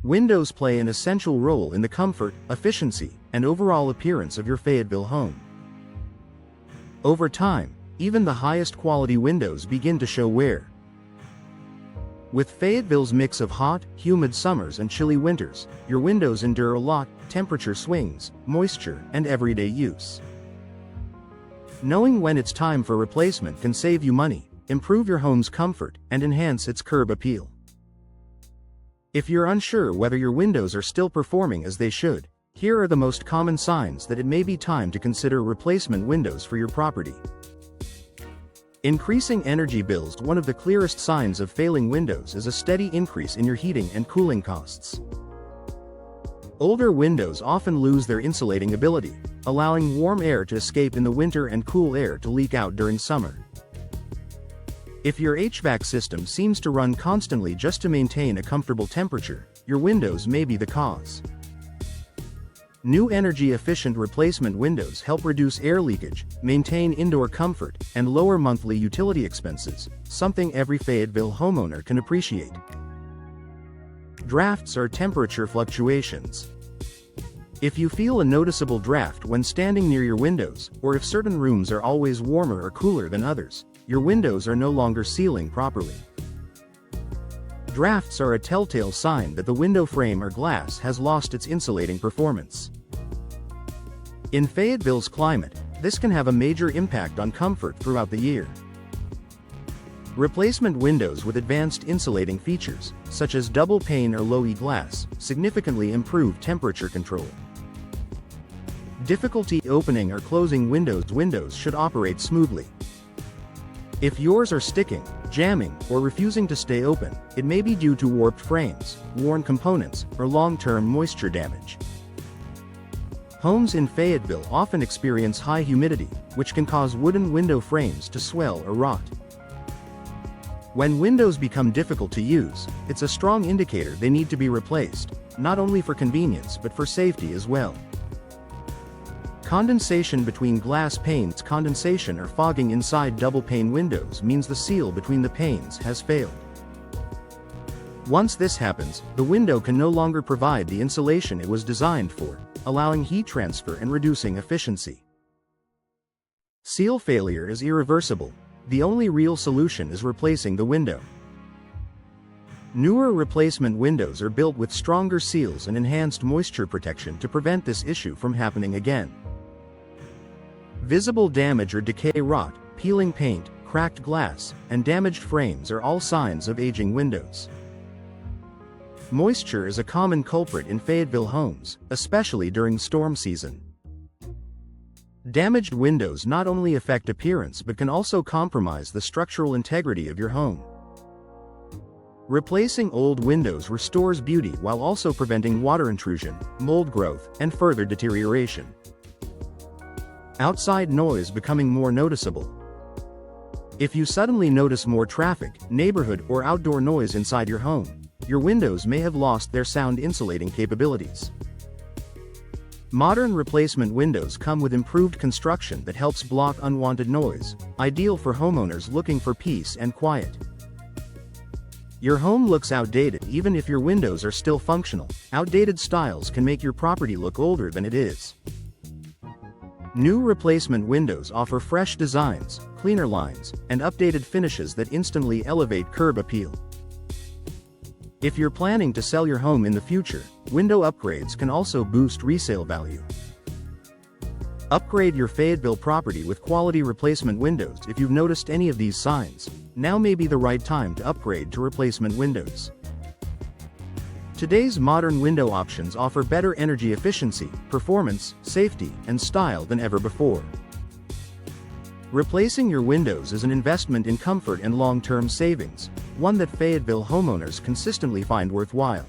Windows play an essential role in the comfort, efficiency, and overall appearance of your Fayetteville home. Over time, even the highest quality windows begin to show wear. With Fayetteville's mix of hot, humid summers and chilly winters, your windows endure a lot, temperature swings, moisture, and everyday use. Knowing when it's time for replacement can save you money, improve your home's comfort, and enhance its curb appeal. If you're unsure whether your windows are still performing as they should, here are the most common signs that it may be time to consider replacement windows for your property. Increasing energy bills. One of the clearest signs of failing windows is a steady increase in your heating and cooling costs. Older windows often lose their insulating ability, allowing warm air to escape in the winter and cool air to leak out during summer. If your HVAC system seems to run constantly just to maintain a comfortable temperature, your windows may be the cause. New energy-efficient replacement windows help reduce air leakage, maintain indoor comfort, and lower monthly utility expenses, something every Fayetteville homeowner can appreciate. Drafts or temperature fluctuations. If you feel a noticeable draft when standing near your windows, or if certain rooms are always warmer or cooler than others, your windows are no longer sealing properly. Drafts are a telltale sign that the window frame or glass has lost its insulating performance. In Fayetteville's climate, this can have a major impact on comfort throughout the year. Replacement windows with advanced insulating features, such as double pane or low-E glass, significantly improve temperature control. Difficulty opening or closing windows. Windows should operate smoothly. If yours are sticking, jamming, or refusing to stay open, it may be due to warped frames, worn components, or long-term moisture damage. Homes in Fayetteville often experience high humidity, which can cause wooden window frames to swell or rot. When windows become difficult to use, it's a strong indicator they need to be replaced, not only for convenience but for safety as well. Condensation between glass panes. Condensation or fogging inside double-pane windows means the seal between the panes has failed. Once this happens, the window can no longer provide the insulation it was designed for, allowing heat transfer and reducing efficiency. Seal failure is irreversible. The only real solution is replacing the window. Newer replacement windows are built with stronger seals and enhanced moisture protection to prevent this issue from happening again. Visible damage or decay. Rot, peeling paint, cracked glass, and damaged frames are all signs of aging windows. Moisture is a common culprit in Fayetteville homes, especially during storm season. Damaged windows not only affect appearance but can also compromise the structural integrity of your home. Replacing old windows restores beauty while also preventing water intrusion, mold growth, and further deterioration. Outside noise becoming more noticeable. If you suddenly notice more traffic, neighborhood, or outdoor noise inside your home, your windows may have lost their sound insulating capabilities. Modern replacement windows come with improved construction that helps block unwanted noise, ideal for homeowners looking for peace and quiet. Your home looks outdated even if your windows are still functional. Outdated styles can make your property look older than it is. New replacement windows offer fresh designs, cleaner lines, and updated finishes that instantly elevate curb appeal. If you're planning to sell your home in the future, window upgrades can also boost resale value. Upgrade your Fayetteville property with quality replacement windows. If you've noticed any of these signs, now may be the right time to upgrade to replacement windows. Today's modern window options offer better energy efficiency, performance, safety, and style than ever before. Replacing your windows is an investment in comfort and long-term savings, one that Fayetteville homeowners consistently find worthwhile.